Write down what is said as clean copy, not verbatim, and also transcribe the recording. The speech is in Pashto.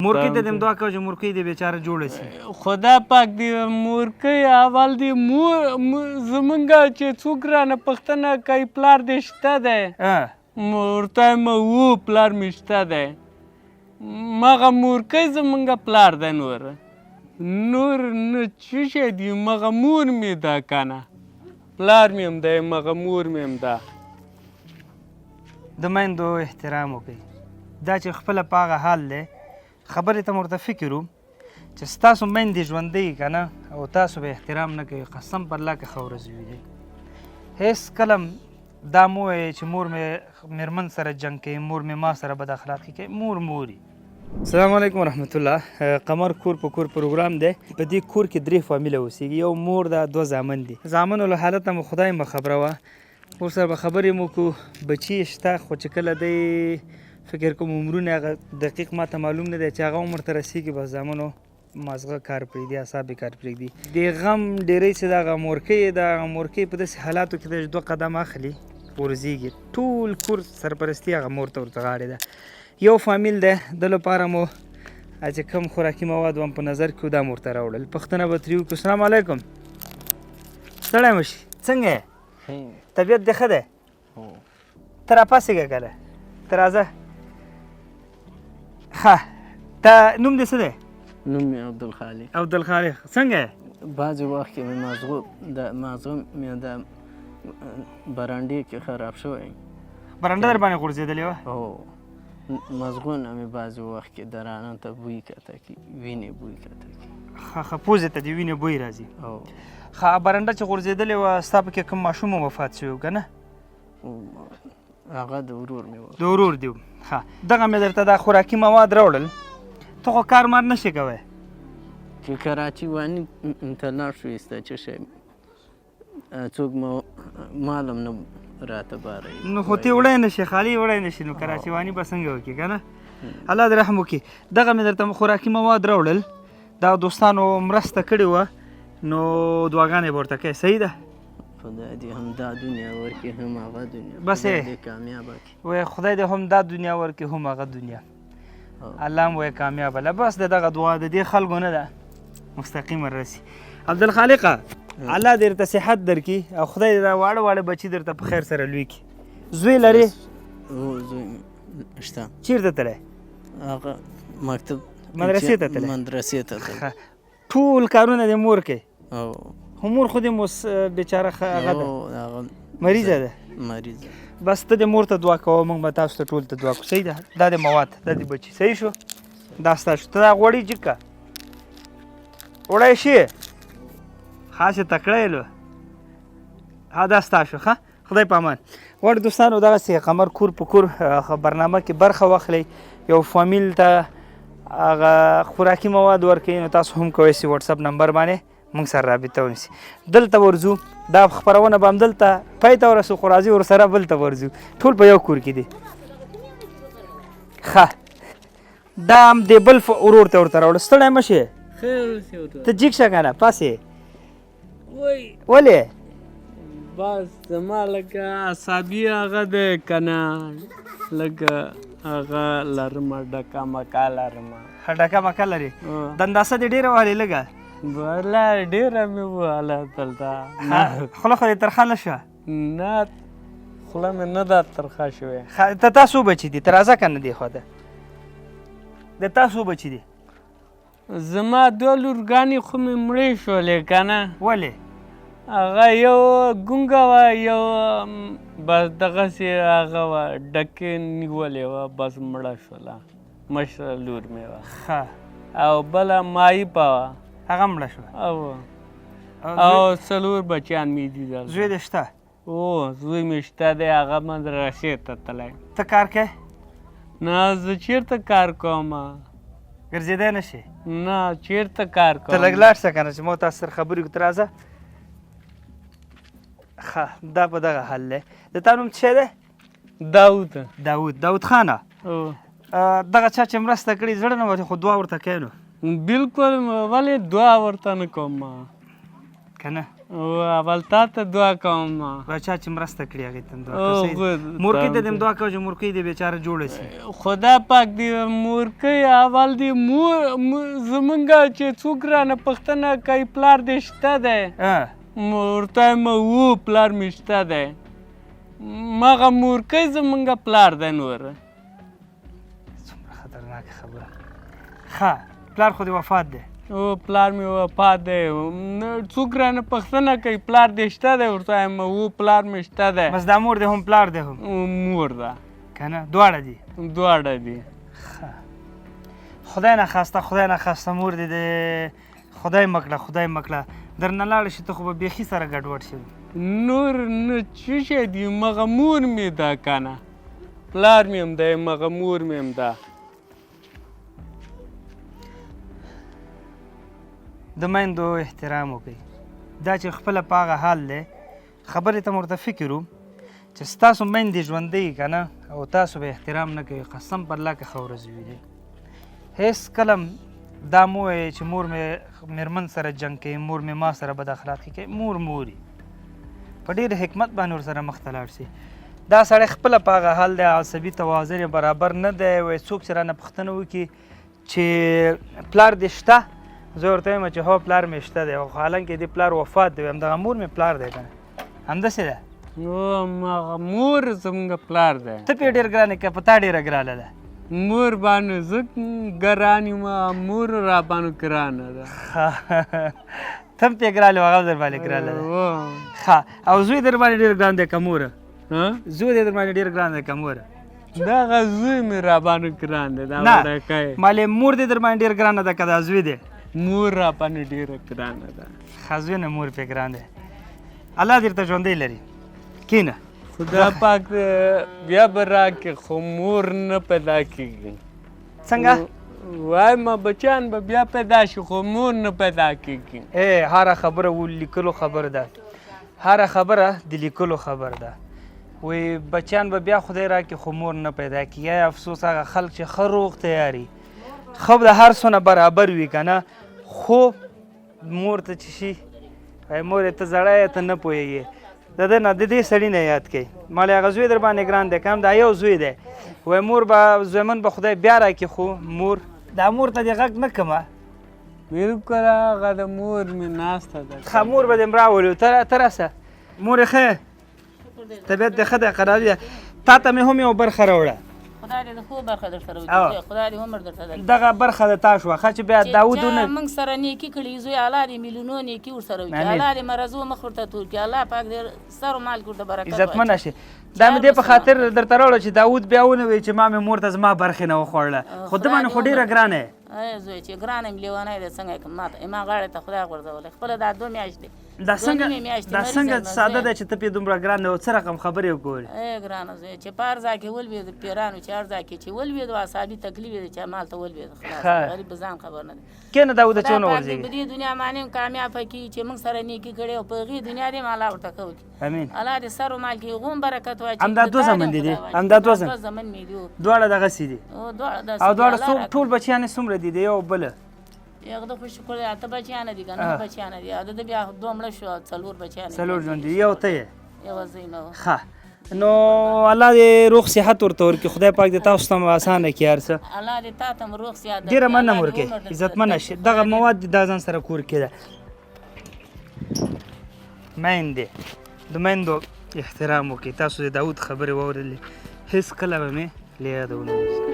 مورکۍ ته دې هم دعا کوه چې مورکۍ دې بېچاره جوړه شي. خدا پاک دې مورکۍ اول دې زمونږ چې څوک رانه پوښتنه کوي پلار دې شته دی ورته وایم و پلار مې شته دی مغه مورکۍ زمونږ پلار دی نور نه څه شی دي مغه مور مې ده که نه پلار مې هم دی مغه مور مې هم ده. د میندو احترام وکړئ. دا چې خپله په هغه حال دی خبرې ته مو ورته فکر وم چې ستاسو میندې ژوندۍ که نه او تاسو به احترام نه کوئ قسم پر الله که ښه ورځ ووینئ. هېڅ کله دا مه وایئ چې مور مې مېرمن سره جنګ کوي مور مې ما سره بد اخلاقي کوي. مور موري. السلام علیکم ورحمت الله. قمر کور په کور پروګرام دی. په دې کور کې 3 فامیله اوسېږي. یو مور ده 2 زامن دي. زامنو له حالت مو خدای مخبره وه. ور سره به خبرې مو کړو بچي شته خو چې کله دی فکر کوم عمرونه هغه دقیق ما ته معلوم نه دی چې هغه عمر ته رسېږي بس زامنو مازغه کار پرېږدي اعصاب یې کار پرېږدي. د غم ډېری چې دغه مورکۍ ده هغه مورکۍ په داسې حالاتو کې ده چې 2 قدم اخلي غورځېږي. ټول کور سرپرستي هغه مور ته ورته غاړې ده. یو فامیل دی د لپاره مو چې کوم خوراکي مواد وم په نظر کې دا مور ته راوړل. پوښتنه به ترې وکړو. السلام علیکم. ستړی مه شي څنګه یې طبیعت دې ښه دی؟ ته راپاڅېږه که نه ته راځه. ښه تا نوم دې څه دی؟ نوم مې عبدالخالق. عبدالخالق څنګه یې؟ بعضې وخت کې مې مازغه مې د برانډې کې خراب شوی برنډه در باندې غورځېدلې وه؟ هو مازغونه مې بعضې وخت کې درانه ته بوی کته کي وینې بوی کته کي. ښه پوزې ته دې وینې بوی راځي. هو ښه برنډه چې غورځېدلې وه ستا پکې کوم ماشوم وفات شوی و که نه؟ هغه د ورور مې و. د ورور دې و. ښه دغه مې درته دا خوراکي مواد راوړل. ته خو کار مار نه شې کوی چې کراچي واني ته لاړ شو ایسته څه شی څوک مال هم نه راته باروي نو خو ته وړی نه شې خالي وړی نه شې نو کراچي واني به څنګه وکړې که نه. الله دې رحم وکړي. دغه مې درته خوراکي مواد راوړل دا دوستانو مرسته کړې وه نو دعاګانې به ورته کوې صحیح ده؟ خدای دې هم دا دنیا ورکړي هم هغه دنیا بس خدای دې کامیابه کړي. وایي خدای دې هم دا دنیا ورکړي هم هغه دنیا الله هم وایي کامیابه له بس د دغه دعا د دې خلکو نه ده مستقیمه رسي. عبدالخالقه الله دې درته صحت درکړي او خدای دې دا واړه واړه بچي درته په خیر سره لوی کړي. زوی لرې؟ هو زوی شته. چېرته تللی؟ هغه مکتب مدرسې ته تللی؟ مدرسې ته تللی. ټول کارونه دې مور کوي؟ او مور خو دې اوس بېچاره هغه ده مریضه ده. مریضه. بس ته دې مور ته دعا کوه موږ به تاسو ته ټول ته دعا کوو صحیح ده. دا دې مواد دا دې بچي صحیح شو دا ستا شو. ته دا غوړي جګ که وړی شي خاصې تکړه یې لو ها دا ستا شو. ښه خدای په امان. غواړو دوستانو دغسې قمر کور په کور برنامه کې برخه واخلئ. یو فامیل ته هغه خوراکي مواد ورکوي نو تاسو هم کولی شئ وټساپ نمبر باندې موږ سره رابطه ونیسي. دلته ورځو دا خپرونه به همدلته پای ته ورسو خو راځي ورسره بل ته ورځو ټول په یو کور کې دي. ښه دا هم دې بل ورور ته ورته راوړه. ستړی مه شې ته جګ شه که نه پاسې ولې؟ بس زما لکه اعصابي هغه دی که نه لکه هغه لرمه ډکه مکه لرمه. ښه ډکه مکه لرې دنداسه دې ډېره وهلې لږه؟ والله ډېره مې ووهله دلته. خوله خو دې ترخه نه شوه؟ نه خوله مې نه ده ترخه شوې. ته تاسو بچي دي ته راځه که نه دې خوا ته د تاسو بچي دي؟ زما 2 لورګانې خو مې مړې شولې که نه. ولې؟ هغه یو ګونګه وه یو بس دغسې هغه وه ډکې نیولې وه بس مړه شوله مشره لور مې وه. ښه او بله مایپه وه هغه مړه شوه. او 4 بچیان مې دي دلته. زوی دې شته؟ او زوی مې شته دی هغه مدرسې ته تللی. ته کار کوې؟ نه زه چېرته کار کوم ګرځېدی نه شې؟ نه چېرته کار کوم. ته لږ لاړ شه که نه چې ما تاسو سره خبرې وکړو. ته راځه. ښه دا په دغه حال دی. د تا نوم څه شی دی؟ داود خانه. دغه چا چې مرسته کړې زړه نه وتې خو دعا ورته کوې نو؟ بلکل ولې دعا ورته نه کوم که نه اول تا ته دعا کوم چا چې مرسته کړي هغې ته دعا کوه مورکۍ ته دې هم دعا کوه چې مورکۍ دې بېچاره جوړه شي خدا پاک دې مورکۍ اول دې زمونږ چې څوک رانه پوښتنه کوي پلار دې شته دی ورته وایم و پلار مې شته دی مغه مورکۍ زمونږ پلار دی نور څومره خطرناکه خبره ښه پلار خو دې وفات دی او پلار مې وفات دی څوک رانه پوښتنه کوي پلار دې شته دی ورته وایم و پلار مې شته دی بس دا مور دې هم پلار دې هم مور ده که نه دواړه دي دواړه دي خدای نخواسته مور دې د خدای مکړه درنه لاړه شي ته خو به بیخي سره ګډوډ شوي نور نه څه شی دي مغه مور مې ده که نه پلار مې هم دی مغه مور مې هم ده د میندو احترام وکړئ دا چې خپله په هغه حال دی خبرې ته ورته فکر وو چې ستاسو میندې ژوندۍ که نه او تاسو به احترام نه کوئ قسم پر الله که ښه ورځ وي هېڅ کله دا مو وایئ چې مور مې مېرمن سره جنګ کوي مور مې ما سره بد اخلاقي کوي موري په ډېر حکمت باندې ورسره مخ ته لاړ شي دا سړی خپله په هغه حال دی عصبي توازن یې برابر نه دی وایي څوک چې رانه پوښتنه وکړي چې پلار دې شته زه ورته وایم چې هو پلار مې شته دی خو حالانکې دې پلار وفات دی همدغه مور مې پلار دی که نه همداسې ده مغه مور زمونږ پلار دی ته پې ډېر ګرانې که په تا ډېره ګرانه ده مور باندې زه ګران یم مور را باندې ګرانه ده ته هم پې ګران یې هغه هم در باندې ګرانه ده ښه او زوی در باندې ډېر ګران دی که موره زوی دې در باندې ډېر ګران دی که موره دغه زوی مې را باندې ګران دی دا وړکی مالې مور دې در باندې ډېر ګرانه ده که دا زوی دی مور را باندې ډېره ګرانه ده ښه زوی نه مور پې ګران دی الله دې درته ژوندی لري کښېنه خدا پاک بیا به راکړي خو مور نه پیدا کېږي څنګه وایم بچیان به بیا پیدا شي خو مور نه پیدا کېږي هره خبره و لیکلو خبر ده هره خبره د لیکلو خبر ده وی بچیان به بیا خدای راکړي خو مور نه پیدا کېږي یا افسوس هغه خلک چې ښه روغ تیاري ښه د هر څونه برابر وي که نه خو مور ته چې شي وایي مور ته زړه یې ته نه پوهېږې د ده نه د دې سړي نه یاد کوي مالې هغه زوی در باندې ګران دی که هم دا یو زوی دی وایي مور به زویمن به خدای بیا راکړي خو مور دا مور ته دې غږ نه کړمه بلکل هغه د مور مې ناسته ده ښه مور به دې م راولو ته راسه مورې ښه طبیعت دې ښه دی قرار دی تا ته مې هم یو برخه راوړه خدای دې د ښو برخه درسره وکړي خدای دې عمر درته درکړي دغه برخه د تا شوه ښه چې بیا داود ونه موږ سره نیکي کړي زوی الله دې میلیونو نیکي ورسره وکړي الله دې مرضو مخ ورته تور کړي الله پاک دې سر و مال کې ورته برکت عزتمنه شي دا مې دې په خاطر درته راوړه چې داود بیا ونه وایي چې ما مې مور ته زما برخې نه وخوړله خو ده باندې خو ډېره ګرانه یې زوی چې ګران یم لیونی دی څنګه یې کړم ما غاړې ته خدای غورځولی خپله دا 2 میاشتې دا څنګه ساده ده چې ته پې دومره ګران دی او څه رقم خبرې وکړې ګرانه زوی چې په هر ځای کې ولوېدو پیرانو چې هر ځای کې چې ولوېدو اعصابي تکلیف یې دی چې همالته ولوېدو خلاص غریب به ځان خبر نه دی کښېنه داوده چې ونه په ورځېږي دې دنیا باندې هم کامیابه کړي چې موږ سره نیکي کړې او په هغې دنیا دې هم الله ورته ښه وکړي امین الله دې سر و مال کې هغوم برکت واچوي همدا 2 زمن دي همدا 2 زمن مې دي دواړه دغسې دي او دواړه ټول بچیان یې څومره دي د یو بله یو د خو شکر دی اته بچیانه دي که نه بچیانه دي د ده بیا 2 مړه شو 4 بچیانه 4 ژوند دي یو ته یې یو زه یم ښه نو الله دې روغ صحت ورته ورکړي خدای پاک دې تاسو ته هم اسانه کړي هر څه الله دې تا ته هم روغ صحت ډېره مننه م ورکړي عزتمنه شي دغه مواد دې دا ځان سره کور کړي ده میندې د میندو احترام وکړئ تاسو د داود خبرې واورېدلې هېڅ کله به مې له یاده ونه وځي